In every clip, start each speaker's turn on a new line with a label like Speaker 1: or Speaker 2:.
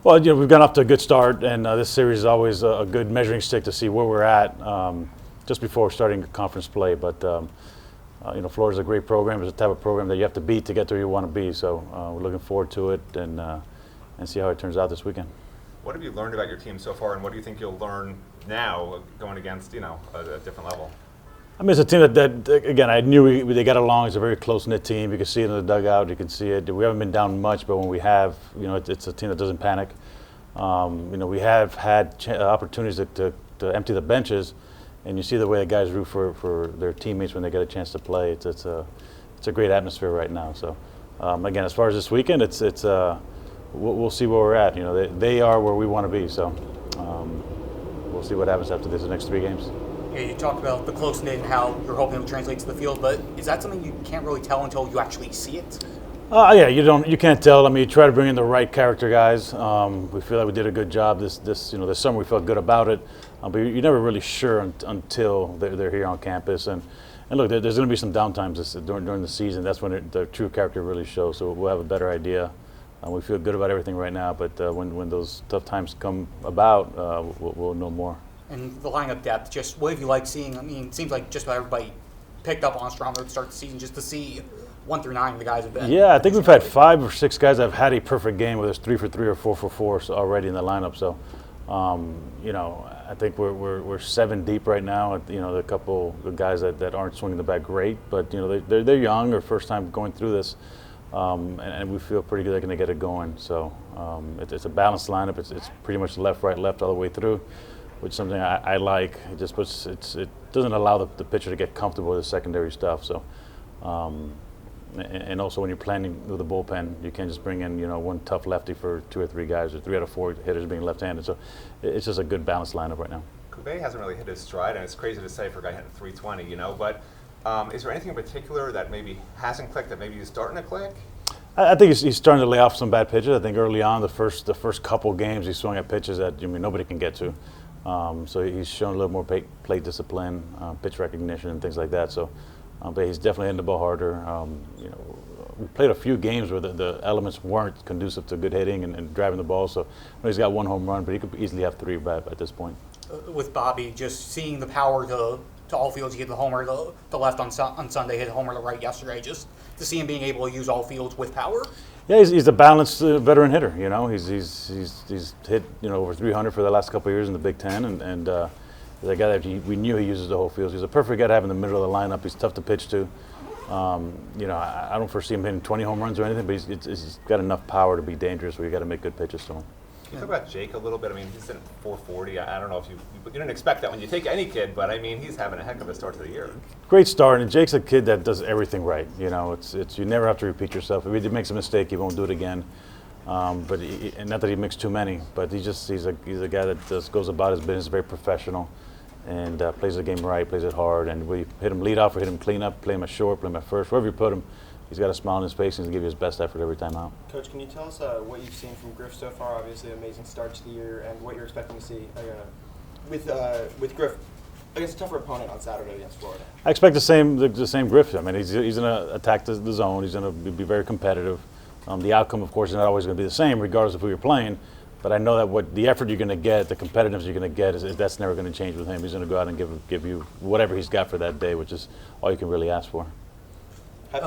Speaker 1: Well, we've gotten off to a good start, and this series is always a good measuring stick to see where we're at just before starting conference play. But Florida's a great program. It's a type of program that you have to beat to get to where you want to be. So we're looking forward to it and see how it turns out this weekend.
Speaker 2: What have you learned about your team so far, and what do you think you'll learn now going against a different level?
Speaker 1: I mean, it's a team that again, I knew they got along. It's a very close-knit team. You can see it in the dugout. You can see it. We haven't been down much, but when we have, it's a team that doesn't panic. We have had opportunities to empty the benches, and you see the way the guys root for their teammates when they get a chance to play. It's a great atmosphere right now. So, again, as far as this weekend, we'll see where we're at. They are where we want to be. So, we'll see what happens after the next 3 games.
Speaker 3: Yeah, you talked about the close-knit and how you're hoping it will translate to the field, but is that something you can't really tell until you actually see it?
Speaker 1: Yeah, you can't tell. I mean, you try to bring in the right character guys. We feel like we did a good job this summer. We felt good about it, but you're never really sure until they're here on campus. And look, there's going to be some downtimes during the season. That's when the true character really shows. So we'll have a better idea. We feel good about everything right now, but when those tough times come about, we'll know more.
Speaker 3: And the lineup depth, just what have you liked seeing? I mean, it seems like just about everybody picked up on Stronger to start the season, just to see 1 through 9 the guys have been.
Speaker 1: Yeah, I think we've had 5 or 6 guys that have had a perfect game, whether it's 3 for 3 or 4 for 4 already in the lineup. So, I think we're 7 deep right now. A couple of guys that aren't swinging the bat great, but they're young or first time going through this, and we feel pretty good they're going to get it going. So it's a balanced lineup. It's pretty much left, right, left all the way through, which is something I like. It just it doesn't allow the pitcher to get comfortable with the secondary stuff. So, and also when you're planning with the bullpen, you can't just bring in one tough lefty for 2 or 3 guys, or 3 out of 4 hitters being left-handed. So it's just a good balanced lineup right now.
Speaker 2: Cuvée hasn't really hit his stride, and it's crazy to say for a guy hitting 320, But is there anything in particular that maybe hasn't clicked that maybe he's starting to click?
Speaker 1: I think he's starting to lay off some bad pitches. I think early on, the first couple games, he's swung at pitches that nobody can get to. So he's shown a little more plate discipline, pitch recognition, and things like that. So, but he's definitely hitting the ball harder. We played a few games where the elements weren't conducive to good hitting and driving the ball. So he's got 1 home run, but he could easily have 3 at this point.
Speaker 3: With Bobby, just seeing the power to all fields, he hit the homer to left on Sunday, hit the homer to right yesterday. Just to see him being able to use all fields with power.
Speaker 1: Yeah, he's a balanced veteran hitter. He's hit over 300 for the last couple of years in the Big Ten, and he's a guy that we knew he uses the whole field. He's a perfect guy to have in the middle of the lineup. He's tough to pitch to. I don't foresee him hitting 20 home runs or anything, but he's got enough power to be dangerous where you got to make good pitches to him.
Speaker 2: Can you talk about Jake a little bit? I mean, he's at 440. I don't know if you didn't expect that when you take any kid, but I mean, he's having a heck of a start to the year.
Speaker 1: Great start, and Jake's a kid that does everything right. It's you never have to repeat yourself. If he makes a mistake, he won't do it again. And not that he makes too many, but he's a guy that just goes about his business, very professional, and plays the game right, plays it hard. And we hit him lead off or hit him clean up, play him at short, play him at first, wherever you put him. He's got a smile on his face and he's going to give you his best effort every time out.
Speaker 4: Coach, can you tell us what you've seen from Griff so far? Obviously, an amazing start to the year, and what you're expecting to see with Griff against a tougher opponent on Saturday against Florida.
Speaker 1: I expect the same Griff. I mean, he's going to attack the zone. He's going to be very competitive. The outcome, of course, is not always going to be the same, regardless of who you're playing. But I know that what the effort you're going to get, the competitiveness you're going to get, that's never going to change with him. He's going to go out and give you whatever he's got for that day, which is all you can really ask for.
Speaker 4: Have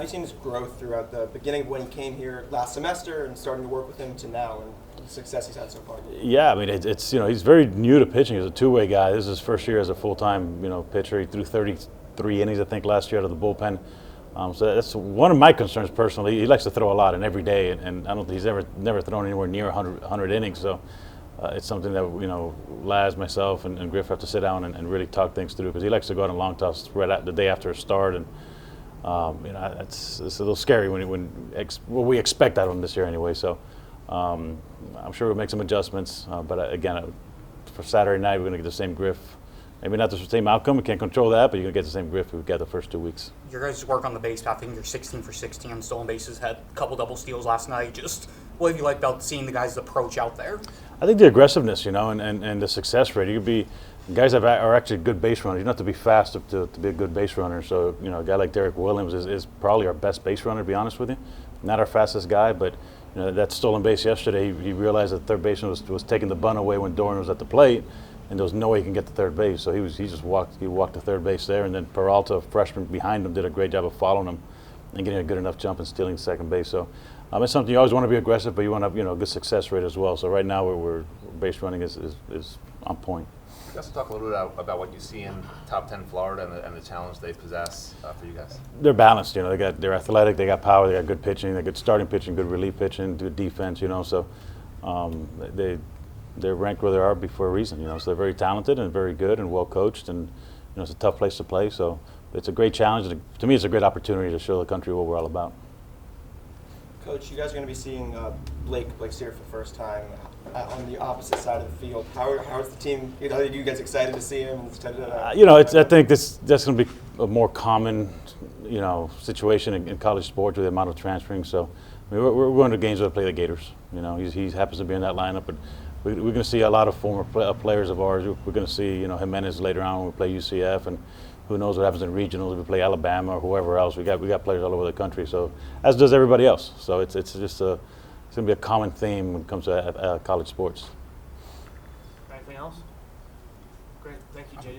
Speaker 4: you seen his growth throughout the beginning of when he came here last semester and starting to work with him to now, and the success he's had so far?
Speaker 1: Yeah, I mean, it's he's very new to pitching. He's a two-way guy. This is his first year as a full-time pitcher. He threw 33 innings, I think, last year out of the bullpen. So that's one of my concerns personally. He likes to throw a lot and every day, and I don't think he's never thrown anywhere near 100 innings. So it's something that Laz, myself, and Griff have to sit down and really talk things through, because he likes to go out on long toss right the day after a start, and it's a little scary when we expect out of him this year anyway. So I'm sure we'll make some adjustments, but again, for Saturday night we're going to get the same Griff. Maybe not the same outcome, we can't control that, but you're going to get the same Griff we've got the first 2 weeks.
Speaker 3: Your guys' work on the base path, I think you're 16 for 16 on stolen bases, had a couple double steals last night. Just what have you liked about seeing the guys' approach out there?
Speaker 1: I think the aggressiveness, and the success rate. You could be guys that are actually good base runners. You don't have to be fast to be a good base runner. So a guy like Derek Williams is probably our best base runner, to be honest with you. Not our fastest guy, but that stolen base yesterday, he realized that the third baseman was taking the bunt away when Doran was at the plate, and there was no way he can get to third base. So he just walked to third base there, and then Peralta, a freshman behind him, did a great job of following him and getting a good enough jump and stealing second base. So it's something you always want to be aggressive, but you want to have a good success rate as well. So right now we're base running is on point.
Speaker 2: You guys talk a little bit about what you see in top 10 Florida and the challenge they possess for you guys.
Speaker 1: They're balanced, they're athletic, they got power, they got good pitching, they got starting pitching, good relief pitching, good defense, so they're ranked where they are for a reason, so they're very talented and very good and well coached, and it's a tough place to play, so it's a great challenge. To me, it's a great opportunity to show the country what we're all about.
Speaker 4: Coach, you guys are going to be seeing Blake Sear for the first time on the opposite side of the field. How's the team? Are you guys excited to see him?
Speaker 1: I think that's going to be a more common, situation in college sports with the amount of transferring. So we're going to Gainesville to play the Gators. He happens to be in that lineup, but we're going to see a lot of former players of ours. We're going to see Jimenez later on when we play UCF, and who knows what happens in regionals if we play Alabama or whoever else. We got players all over the country. So as does everybody else. So it's just it's going to be a common theme when it comes to college sports.
Speaker 5: Anything else? Great, thank you, JD.